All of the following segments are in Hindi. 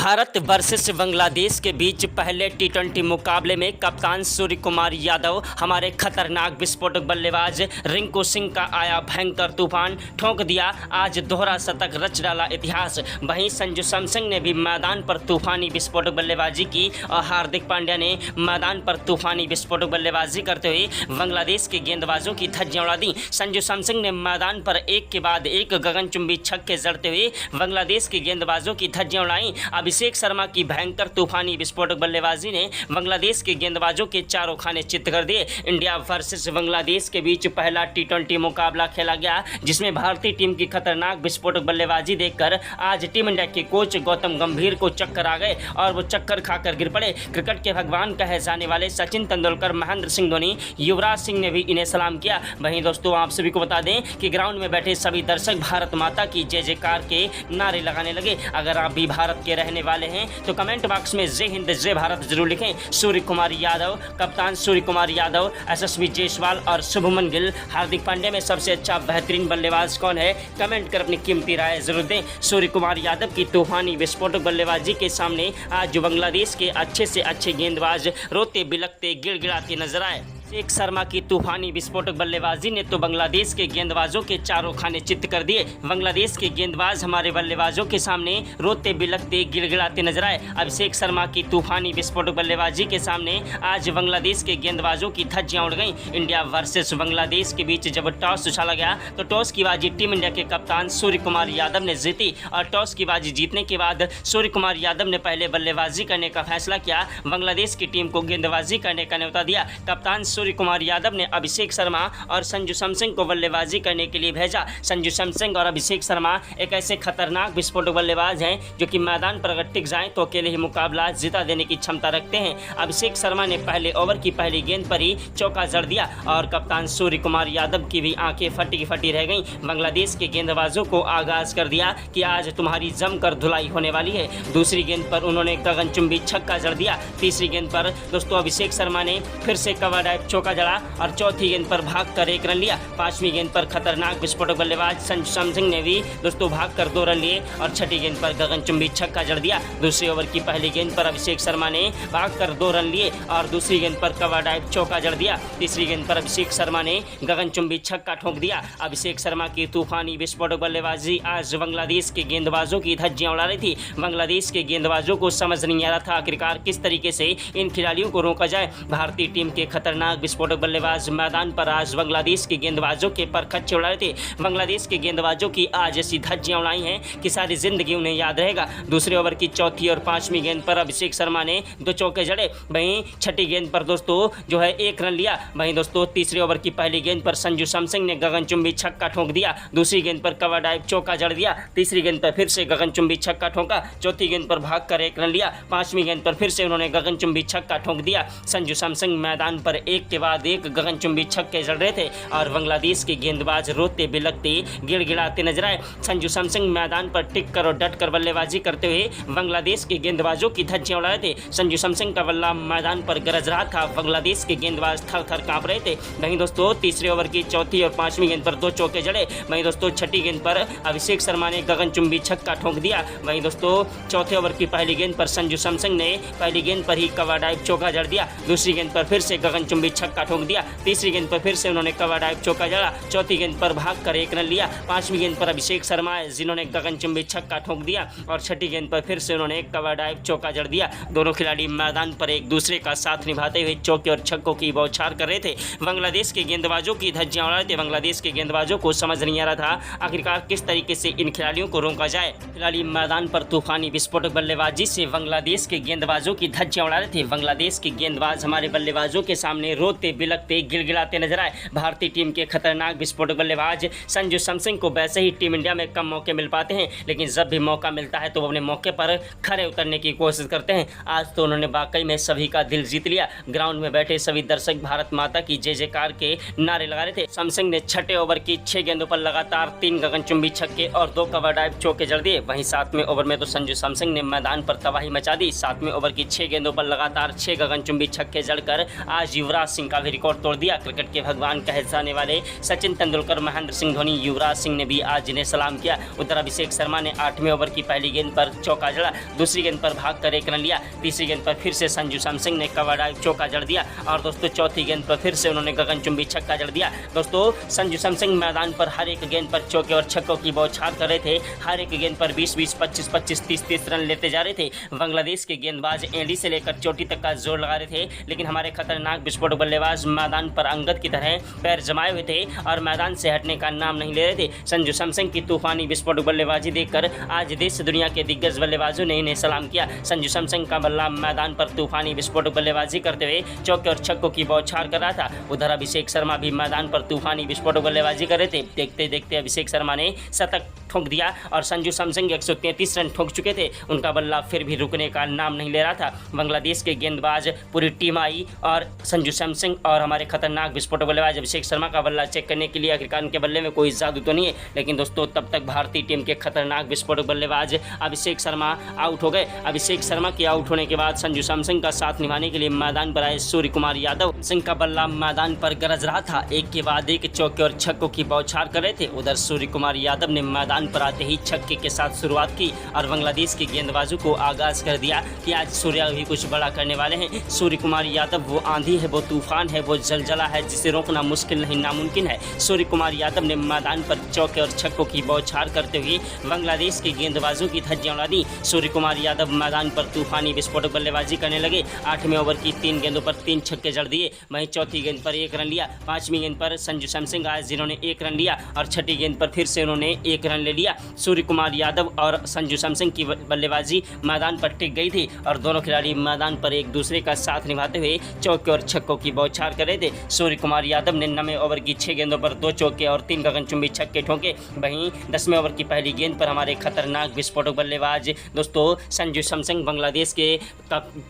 भारत वर्सेस बांग्लादेश के बीच पहले टी20 मुकाबले में कप्तान सूर्य कुमार यादव हमारे खतरनाक विस्फोटक बल्लेबाज रिंकू सिंह का आया भयंकर तूफान, ठोंक दिया आज दोहरा शतक, रच डाला इतिहास। वहीं संजू सैमसन ने भी मैदान पर तूफानी विस्फोटक बल्लेबाजी की और हार्दिक पांड्या ने मैदान पर तूफानी विस्फोटक बल्लेबाजी करते हुए बांग्लादेश के गेंदबाजों की धज्जियां उड़ा दी। संजू सैमसन ने मैदान पर एक के बाद एक गगनचुंबी छक्के जड़ते हुए बांग्लादेश के गेंदबाजों की धज्जियां उड़ाई। अभिषेक शर्मा की भयंकर तूफानी विस्फोटक बल्लेबाजी ने बांग्लादेश के गेंदबाजों के चारों खाने चित्त कर दिए। इंडिया वर्सेस बांग्लादेश के बीच पहला टी20 मुकाबला खेला गया, जिसमें भारतीय टीम की खतरनाक विस्फोटक बल्लेबाजी देखकर आज टीम इंडिया के कोच गौतम गंभीर को चक्कर आ गए और वो चक्कर खाकर गिर पड़े। क्रिकेट के भगवान कहे जाने वाले सचिन तेंदुलकर, महेंद्र सिंह धोनी, युवराज सिंह ने भी इन्हें सलाम किया। वहीं दोस्तों, आप सभी को बता दें कि ग्राउंड में बैठे सभी दर्शक भारत माता की जय जयकार के नारे लगाने लगे। अगर आप भी भारत के रहने वाले हैं तो कमेंट बॉक्स में जय हिंद जय भारत जरूर लिखें। सूर्य कुमार यादव, कप्तान सूर्य कुमार यादव, यशस्वी जायसवाल और शुभमन गिल, हार्दिक पांड्या में सबसे अच्छा बेहतरीन बल्लेबाज कौन है, कमेंट कर अपनी कीमती राय जरूर दें। सूर्य कुमार यादव की तूफानी विस्फोटक बल्लेबाजी के सामने आज बांग्लादेश के अच्छे से अच्छे गेंदबाज रोते बिलखते गिड़गिड़ाते नजर आए। अभिषेक शर्मा की तूफानी विस्फोटक बल्लेबाजी ने तो बांग्लादेश के गेंदबाजों के चारों खाने चित्त कर दिए। बांग्लादेश के गेंदबाज हमारे बल्लेबाजों के सामने रोते बिलखते गिड़गिड़ाते नजर आए। अभिषेक शर्मा की तूफानी विस्फोटक बल्लेबाजी के सामने आज बांग्लादेश के गेंदबाजों की धज्जियां उड़ गईं। इंडिया वर्सेस बांग्लादेश के बीच जब टॉस उछाला गया तो टॉस की बाजी टीम इंडिया के कप्तान सूर्य कुमार यादव ने जीती और टॉस की बाजी जीतने के बाद सूर्य कुमार यादव ने पहले बल्लेबाजी करने का फैसला किया। बांग्लादेश की टीम को गेंदबाजी करने का न्योता दिया। कप्तान सूर्य कुमार यादव ने अभिषेक शर्मा और संजू सैमसन को बल्लेबाजी करने के लिए भेजा। संजू सैमसन और अभिषेक शर्मा एक ऐसे खतरनाक विस्फोटक बल्लेबाज हैं जो कि मैदान पर अगर टिक जाएं तो अकेले ही मुकाबला जिता देने की क्षमता रखते हैं। अभिषेक शर्मा ने पहले ओवर की पहली गेंद पर ही चौका जड़ दिया और कप्तान सूर्य कुमार यादव की भी आंखें फटी की फटी रह गईं। बांग्लादेश के गेंदबाजों को आगाज कर दिया कि आज तुम्हारी जमकर धुलाई होने वाली है। दूसरी गेंद पर उन्होंने गगनचुंबी छक्का जड़ दिया। तीसरी गेंद पर दोस्तों अभिषेक शर्मा ने फिर से कवर ड्राइव चौका जड़ा और चौथी गेंद पर भागकर 1 रन लिया। पांचवी गेंद पर खतरनाक विस्फोटक बल्लेबाज संजू सैमसन ने भी दोस्तों भागकर 2 रन लिए और छठी गेंद पर गगनचुंबी छक्का जड़ दिया। दूसरे ओवर की पहली गेंद पर अभिषेक शर्मा ने भागकर 2 रन लिए और दूसरी गेंद पर कवर ड्राइव चौका जड़ दिया। तीसरी गेंद पर अभिषेक शर्मा ने गगनचुंबी छक्का ठोक दिया। अभिषेक शर्मा की तूफानी विस्फोटक बल्लेबाजी आज बांग्लादेश के गेंदबाजों की धज्जियां उड़ा रही थी। बांग्लादेश के गेंदबाजों को समझ नहीं आ रहा था आखिरकार किस तरीके से इन खिलाड़ियों को रोका जाए। भारतीय टीम के खतरनाक विस्फोटक बल्लेबाज मैदान पर आज बांग्लादेश के गेंदबाजों के पर खच्चे उड़ा रहे थे। बांग्लादेश के गेंदबाजों की आज ऐसी धज्जियां उड़ाई हैं कि सारी जिंदगी उन्हें याद रहेगा। दूसरे ओवर की चौथी और पांचवी गेंद पर अभिषेक शर्मा ने 2 चौके जड़े। वहीं छठी गेंद पर दोस्तों जो है 1 रन लिया। वहीं दोस्तों तीसरे ओवर की पहली गेंद पर संजू सैमसन ने गगनचुंबी छक्का ठोक दिया। दूसरी गेंद पर कवर ड्राइव चौका जड़ दिया। तीसरी गेंद पर फिर से गगनचुंबी छक्का ठोका। चौथी गेंद पर भागकर 1 रन लिया। पांचवी गेंद पर फिर से उन्होंने गगनचुंबी छक्का ठोक दिया। संजू सैमसन मैदान पर एक के बाद एक गगनचुंबी छक्के जड़ रहे थे और बांग्लादेश के गेंदबाज रोते बिलखते गिड़गिड़ाते नजर आए। संजू सैमसन मैदान पर टिक कर और डट कर बल्लेबाजी करते हुए बांग्लादेश के गेंदबाजों की धज्जियां उड़ा रहे थे। संजू सैमसन का बल्ला मैदान पर गरज रहा था। बांग्लादेश के गेंदबाज थर थर कांप रहे थे। वहीं दोस्तों तीसरे ओवर की चौथी और पांचवी गेंद पर 2 चौके जड़े। वहीं दोस्तों छठी गेंद पर अभिषेक शर्मा ने गगनचुंबी छक्का ठोक दिया। वहीं दोस्तों चौथे ओवर की पहली गेंद पर संजू सैमसन ने पहली गेंद पर ही कवर ड्राइव चौका जड़ दिया। दूसरी गेंद पर फिर से गगनचुंबी छक्का ठोक दिया। तीसरी गेंद पर फिर से उन्होंने कवर ड्राइव चौका जड़ा। चौथी गेंद पर भागकर 1 रन लिया। पांचवी गेंद पर अभिषेक शर्मा जिन्होंने गगनचुंबी छक्का ठोक दिया और छठी गेंद पर फिर से उन्होंने कवर ड्राइव चौका जड़ दिया। दोनों खिलाड़ी मैदान पर एक दूसरे का साथ निभाते हुए चौके और छक्कों की बौछार कर रहे थे। बांग्लादेश के गेंदबाजों की धज्जियां उड़ा रहे थे। बांग्लादेश के गेंदबाजों को समझ नहीं आ रहा था आखिरकार किस तरीके से इन खिलाड़ियों को रोका जाए। खिलाड़ी मैदान पर तूफानी विस्फोटक बल्लेबाजी से बांग्लादेश के गेंदबाजों की धज्जियां उड़ा रहे थे। बांग्लादेश के गेंदबाज हमारे बल्लेबाजों के सामने रोते बिलखते गिड़गिड़ाते नजर आए। भारतीय टीम के खतरनाक विस्फोटक बल्लेबाज संजू सैमसन को वैसे ही टीम इंडिया में कम मौके मिल पाते हैं, लेकिन जब भी मौका मिलता है तो वो अपने मौके पर खड़े उतरने की कोशिश करते हैं। आज तो उन्होंने वाकई में सभी का दिल जीत लिया। ग्राउंड में बैठे सभी दर्शक भारत माता की जय जयकार के नारे लगा रहे थे। सैमसन ने छठे ओवर की 6 गेंदों पर लगातार 3 गगनचुंबी छक्के और 2 कवर ड्राइव चौके जड़ दिए। वहीं 7वें ओवर में तो संजू सैमसन ने मैदान पर तबाही मचा दी। 7वें ओवर की 6 गेंदों पर लगातार 6 गगनचुंबी छक्के जड़कर आज युवराज सिंह का भी रिकॉर्ड तोड़ दिया। क्रिकेट के भगवान कहे जाने वाले सचिन तेंदुलकर, महेंद्र सिंह धोनी, युवराज सिंह ने भी आज इन्हें सलाम किया। उधर अभिषेक शर्मा ने 8वें ओवर की पहली गेंद पर चौका जड़ा, दूसरी गेंद पर भागकर 1 रन लिया, तीसरी गेंद पर फिर से संजू सैमसन ने कवर ड्राइव चौका जड़ दिया और दोस्तों चौथी गेंद पर फिर से उन्होंने गगनचुंबी छक्का जड़ दिया। दोस्तों संजू सैमसन मैदान पर हर एक गेंद पर चौके और छक्कों की बौछार कर रहे थे। हर एक गेंद पर 20-20, 25-25, 30-30 रन लेते जा रहे थे। बांग्लादेश के गेंदबाज एंडी से लेकर चोटी तक का जोर लगा रहे थे, लेकिन हमारे खतरनाक विस्फोटक बल्लेबाज मैदान पर अंगद की तरह पैर जमाए हुए थे और मैदान से हटने का नाम नहीं ले रहे थे। संजू सैमसन की तूफानी विस्फोटक बल्लेबाजी देखकर आज देश दुनिया के दिग्गज बल्लेबाजों ने इन्हें सलाम किया। संजू सैमसन का बल्ला मैदान पर तूफानी विस्फोटक बल्लेबाजी करते हुए चौके और छक्कों की बौछार कर रहा था। उधर अभिषेक शर्मा भी मैदान पर तूफानी विस्फोटक बल्लेबाजी कर रहे थे। देखते देखते अभिषेक शर्मा ने शतक ठोक दिया और संजू सैमसन 133 रन ठोक चुके थे। उनका बल्ला फिर भी रुकने का नाम नहीं ले रहा था। बांग्लादेश के गेंदबाज पूरी टीम आई और संजू सैमसन और हमारे खतरनाक विस्फोटक बल्लेबाज अभिषेक शर्मा का बल्ला चेक करने के लिए आखिरकार उनके बल्ले में कोई जादू तो नहीं है, लेकिन दोस्तों तब तक भारतीय टीम के खतरनाक विस्फोटक बल्लेबाज अभिषेक शर्मा आउट हो गए। अभिषेक शर्मा के आउट होने के बाद संजू सैमसन का साथ निभाने के लिए मैदान पर आए सूर्य कुमार यादव। सिंह का बल्ला मैदान पर गरज रहा था, एक के बाद एक चौके और छक्कों की बौछार कर रहे थे। उधर सूर्य कुमार यादव ने मैदान पर आते ही छक्के के साथ शुरुआत की और बांग्लादेश के गेंदबाजों को आगाज कर दिया कि आज सूर्या भी कुछ बड़ा करने वाले हैं। सूर्य कुमार यादव वो आंधी है, वो तूफान है, वो जलजला है जिसे रोकना मुश्किल नहीं नामुमकिन है। सूर्य कुमार यादव ने मैदान पर चौके और छक्कों की बौछार करते हुए बांग्लादेश के गेंदबाजों की धज्जियां उड़ा दी। सूर्य कुमार यादव मैदान पर तूफानी विस्फोटक बल्लेबाजी करने लगे। 8वें ओवर की 3 गेंदों पर 3 छक्के जड़ दिए। वहीं चौथी गेंद पर 1 रन लिया। 5वीं गेंद पर संजू सैमसन आए जिन्होंने 1 रन लिया और छठी गेंद पर फिर से उन्होंने 1 रन ले लिया। सूर्य कुमार यादव और संजू सैमसन की बल्लेबाजी मैदान पर टिक गई थी और दोनों खिलाड़ी मैदान पर एक दूसरे का साथ निभाते हुए चौके और छक्कों की बौछार कर रहे थे। सूर्य कुमार यादव ने 9वें ओवर की 6 गेंदों पर 2 चौके और 3 गगनचुंबी छक्के ठोके। वहीं 10वें ओवर की पहली गेंद पर हमारे खतरनाक विस्फोटक बल्लेबाज दोस्तों संजू सैमसन बांग्लादेश के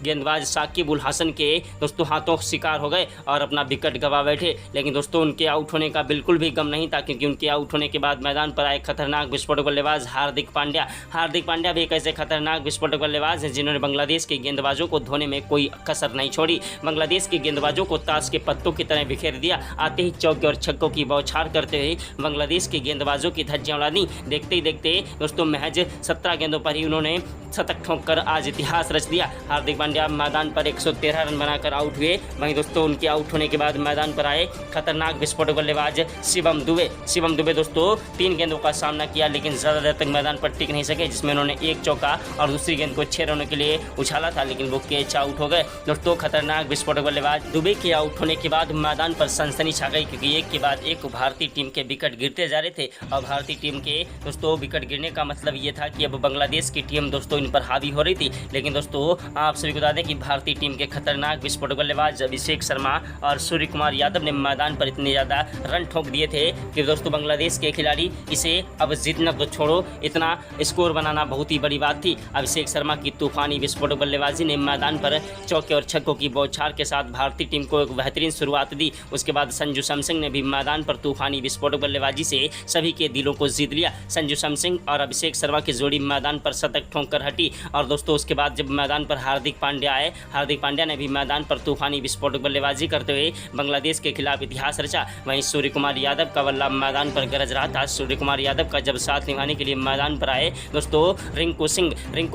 गेंदबाज साकिब उल हसन के दोस्तों हाथों शिकार हो गए और अपना विकेट गंवा बैठे। लेकिन दोस्तों उनके आउट होने का बिल्कुल भी गम नहीं था, क्योंकि उनके आउट होने के बाद मैदान पर आए खतरनाक विस्फोटक बल्लेबाज हार्दिक पांड्या भी एक ऐसे खतरनाक विस्फोटक बल्लेबाज हैं जिन्होंने बांग्लादेश के गेंदबाजों को धोने में कोई कसर नहीं छोड़ी। बांग्लादेश के गेंदबाजों को ताश के पत्तों की तरह बिखेर दिया। आते ही चौके और छक्कों की बौछार करते हुए बांग्लादेश के गेंदबाजों की धज्जियां उड़ा दी। देखते ही देखते दोस्तों महज 17 गेंदों पर ही उन्होंने शतक ठोंककर आज इतिहास रच दिया। हार्दिक पांड्या मैदान पर 113 रन बनाकर आउट हुए। वहीं दोस्तों उनके आउट होने के बाद मैदान पर आए खतरनाक विस्फोटक बल्लेबाज शिवम दुबे दोस्तों 3 गेंदों का सामना किया, लेकिन ज़्यादा देर तक मैदान पर टिक नहीं सके, जिसमें उन्होंने 1 चौका और दूसरी गेंद को 6 रनों के लिए उछाला था, लेकिन वो कैच आउट हो गए। दोस्तों खतरनाक विस्फोटक बल्लेबाज दुबे के आउट होने के बाद मैदान पर सनसनी छा गई, क्योंकि एक के बाद एक भारतीय टीम के विकेट गिरते जा रहे थे और भारतीय टीम के दोस्तों विकेट गिरने का मतलब ये था कि अब बांग्लादेश की टीम दोस्तों इन पर हावी हो रही थी। लेकिन दोस्तों आप सभी को बता दें कि भारतीय टीम के खतरनाक विस्फोटक बल्लेबाज अभिषेक शर्मा और सूर्य कुमार यादव ने मैदान पर इतने ज़्यादा रन ठोक दिए थे कि दोस्तों बांग्लादेश के खिलाड़ी इसे अब जीतना तो छोड़ो, इतना स्कोर बनाना बहुत ही बड़ी बात थी। अभिषेक शर्मा की तूफानी विस्फोटक बल्लेबाजी ने मैदान पर चौके और छक्कों की बौछार के साथ भारतीय टीम को एक बेहतरीन शुरुआत दी। उसके बाद संजू सैमसन ने भी मैदान पर तूफानी विस्फोटक बल्लेबाजी से सभी के दिलों को जीत लिया। संजू सैमसन और अभिषेक शर्मा की जोड़ी मैदान पर शतक ठोंक कर हटी और दोस्तों उसके बाद जब मैदान पर हार्दिक पांड्या आए, हार्दिक पांड्या ने भी मैदान पर तूफानी विस्फोटक बल्लेबाजी करते हुए बांग्लादेश के खिलाफ इतिहास रचा। वहीं सूर्य कुमार यादव का बल्ला मैदान पर गरज रहा था। सूर्य कुमार यादव का जब साथ निभाने के लिए मैदान पर आए दोस्तों रिंकू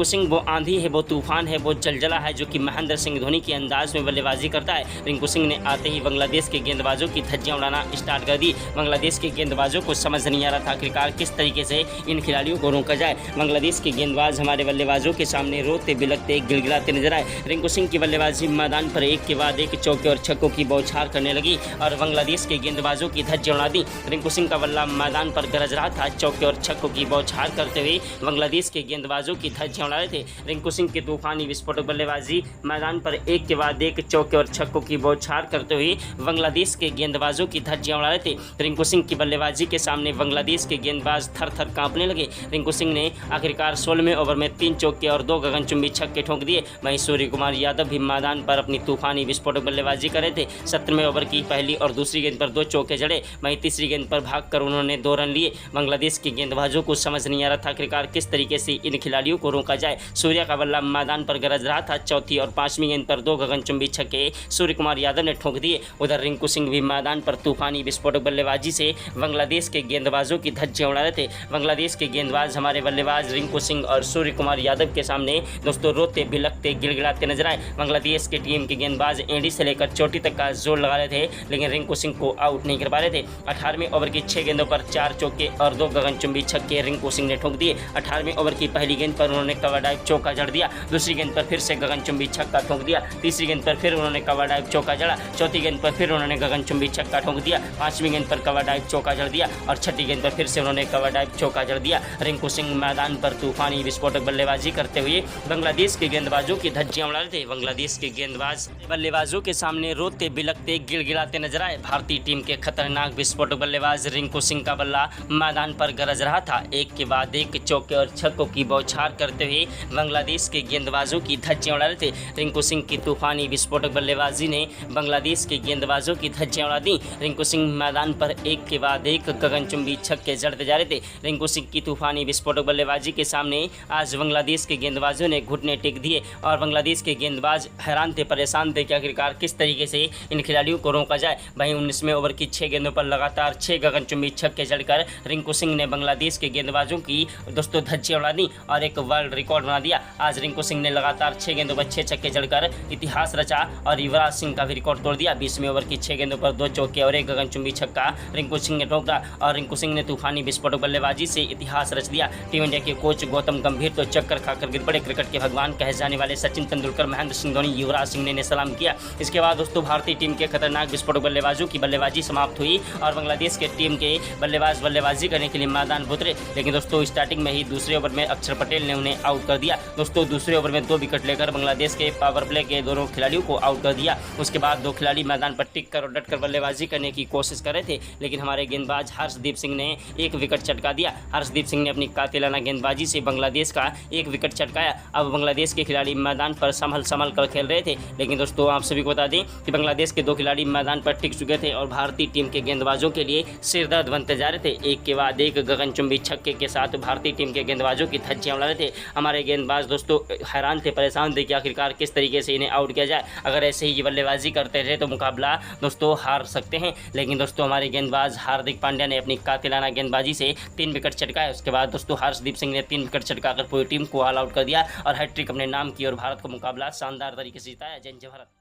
सिंह वो आंधी है, वो तूफान है, वो जलजला है जो कि महेंद्र सिंह धोनी के अंदाज में बल्लेबाजी करता है। रिंकू सिंह ने आते ही बांग्लादेश के गेंदबाजों की धज्जियां उड़ाना स्टार्ट कर दी। बांग्लादेश के गेंदबाजों को समझ नहीं आ रहा था आखिरकार किस तरीके से इन खिलाड़ियों को रोका जाए। बांग्लादेश के गेंदबाज हमारे बल्लेबाजों के सामने रोते बिलखते गिड़गिड़ाते नजर आए। रिंकू सिंह की बल्लेबाजी मैदान पर एक के बाद एक चौके और छक्कों की बौछार करने लगी और बांग्लादेश के गेंदबाजों की धज्जियां उड़ा दी। रिंकू सिंह का बल्ला मैदान पर गरज रहा था। चौके और छक्कों की बौछार करते हुए बांग्लादेश के गेंदबाजों की धज्जियां उड़ा रहे थे। रिंकू सिंह की तूफानी विस्फोटक बल्लेबाजी मैदान पर एक के बाद एक चौके और छक्कों की बौछार करते हुए बांग्लादेश के गेंदबाजों की धज्जियां उड़ा रहे थे। रिंकू सिंह की बल्लेबाजी के सामने बांग्लादेश के गेंदबाज थर थर कांपने लगे। रिंकू सिंह ने आखिरकार 16वें ओवर में 3 चौके और 2 गगनचुंबी छक्के ठोक दिए। वहीं सूर्य कुमार यादव भी मैदान पर अपनी तूफानी विस्फोटक बल्लेबाजी कर रहे थे। 17वें ओवर की पहली और दूसरी गेंद पर 2 चौके जड़े। वहीं तीसरी गेंद पर भागकर उन्होंने 2 रन लिए। बांग्लादेश के गेंदबाजों को समझ नहीं आ रहा था आखिरकार किस तरीके से इन खिलाड़ियों को रोका जाए। सूर्या का बल्ला मैदान पर गरज रहा था। चौथी और पांचवीं गेंद पर 2 गगनचुंबी छक्के सूर्य कुमार यादव ने ठोक दिए। उधर रिंकू सिंह भी मैदान पर तूफानी विस्फोटक बल्लेबाजी से बांग्लादेश के गेंदबाजों की धज्जियां उड़ा रहे थे। बांग्लादेश के गेंदबाज हमारे बल्लेबाज रिंकू सिंह और सूर्य कुमार यादव के सामने दोस्तों रोते बिलखते गिड़गिड़ाते नजर आए। बांग्लादेश के टीम के गेंदबाज एंडी से लेकर चोटी तक का जोर लगा रहे थे, लेकिन रिंकू सिंह को आउट नहीं कर पा रहे थे। 18वें ओवर की 6 गेंदों पर 4 चौके और 2 गगनचुंबी छक्के रिंकू सिंह ने ठोक दिए। 18वें ओवर की पहली गेंद पर उन्होंने कवर डाइव चौका जड़ दिया। दूसरी गेंद पर फिर से गगनचुंबी छक्का ठोक दिया। तीसरी गेंद पर फिर उन्होंने कवर डाइव चौका जड़ा। चौथी गेंद पर फिर उन्होंने गगनचुंबी छक्का ठोक दिया। 5वीं गेंद पर कवर डाइव चौका जड़ दिया और 6ठी गेंद पर फिर से उन्होंने कवर डाइव चौका जड़ दिया। रिंकू सिंह मैदान पर तूफानी विस्फोटक बल्लेबाजी करते हुए बांग्लादेश के गेंदबाजों की धज्जियां उड़ा रहे थे। बांग्लादेश के गेंदबाज बल्लेबाजों के सामने रोते बिलखते गिड़गिड़ाते नजर आए। भारतीय टीम के खतरनाक विस्फोटक बल्लेबाज रिंकू सिंह का बल्ला मैदान पर गरज रहा था। एक के बाद एक चौके और छक्कों की बौछार करते हुए बांग्लादेश के गेंदबाजों की धज्जियां उड़ा रहे थे। रिंकू सिंह की तूफानी विस्फोटक बल्लेबाजी ने बांग्लादेश के गेंदबाजों की धज्जियां उड़ा दी। रिंकू सिंह मैदान पर एक के बाद एक गगनचुंबी छक्के जड़ते जा रहे थे। रिंकू सिंह की तूफानी विस्फोटक बल्लेबाजी के सामने आज बांग्लादेश के गेंदबाजों ने घुटने टेक दिए और बांग्लादेश के गेंदबाज हैरान थे, परेशान थे कि आखिरकार किस तरीके से इन खिलाड़ियों को रोका जाए। वहीं 19वें ओवर की 6 गेंदों पर लगातार 6 गगनचुंबी छक्के जड़कर रिंकू सिंह ने बांग्लादेश के गेंदबाजों की दोस्तों धज्जियां उड़ा दी और एक वर्ल्ड रिकॉर्ड बना दिया। आज रिंकू सिंह ने लगातार 6 गेंदों पर 6 छक्के जड़कर इतिहास रचा और युवराज सिंह का भी रिकॉर्ड तोड़ दिया। 20वें ओवर की 6 गेंदों पर 2 चौके और 1 गगनचुंबी छक्का रिंकू सिंह ने ठोका और रिंकू सिंह ने तूफानी विस्फोटक बल्लेबाजी से इतिहास रच दिया। टीम इंडिया के कोच गौतम गंभीर तो चक्कर खाकर गिर पड़े। क्रिकेट के भगवान कहे जाने वाले सचिन तेंदुलकर, महेंद्र सिंह धोनी, युवराज सिंह ने सलाम किया। इसके बाद दोस्तों भारतीय टीम के खतरनाक विस्फोटक बल्लेबाजों की बल्लेबाजी समाप्त हुई और बांग्लादेश के टीम के बल्लेबाज बल्लेबाजी करने के लिए मैदान उतरे। लेकिन दोस्तों स्टार्टिंग में ही दूसरे ओवर में अक्षर पटेल ने उन्हें आउट कर दिया। दोस्तों दूसरे ओवर में 2 विकेट लेकर बांग्लादेश के पावर प्ले के दोनों खिलाड़ियों को आउट कर दिया। उसके बाद 2 खिलाड़ी मैदान पर टिक कर और डट कर बल्लेबाजी करने की कोशिश कर रहे थे, लेकिन हमारे गेंदबाज हर्षदीप सिंह ने 1 विकेट चटका दिया। हर्षदीप सिंह ने अपनी कातिलाना गेंदबाजी से बांग्लादेश का 1 विकेट चटकाया। अब बांग्लादेश के खिलाड़ी मैदान पर संभल कर खेल रहे थे, लेकिन दोस्तों आप सभी को बता दें कि बांग्लादेश के 2 खिलाड़ी मैदान पर टिक चुके थे और भारतीय टीम के गेंदबाजों के लिए सिरदर्द बनते जा रहे थे। एक के बाद एक गगनचुंबी छक्के के साथ भारतीय टीम के गेंदबाजों की धज्जियां उड़ा रहे थे। हमारे गेंदबाज दोस्तों हैरान थे, परेशान थे कि आखिरकार किस तरीके से इन्हें आउट किया जाए। अगर ऐसे ही बल्लेबाजी करते रहे तो मुकाबला दोस्तों हार सकते हैं। लेकिन दोस्तों हमारे गेंदबाज हार्दिक पांड्या ने अपनी कातिलाना गेंदबाजी से 3 विकेट चटकाए। उसके बाद दोस्तों हर्षदीप सिंह ने 3 विकेट चटकाकर पूरी टीम को ऑल आउट कर दिया और हैट्रिक अपने नाम की और भारत का मुकाबला शानदार तरीके से जिताया। जय हिंद, जय भारत।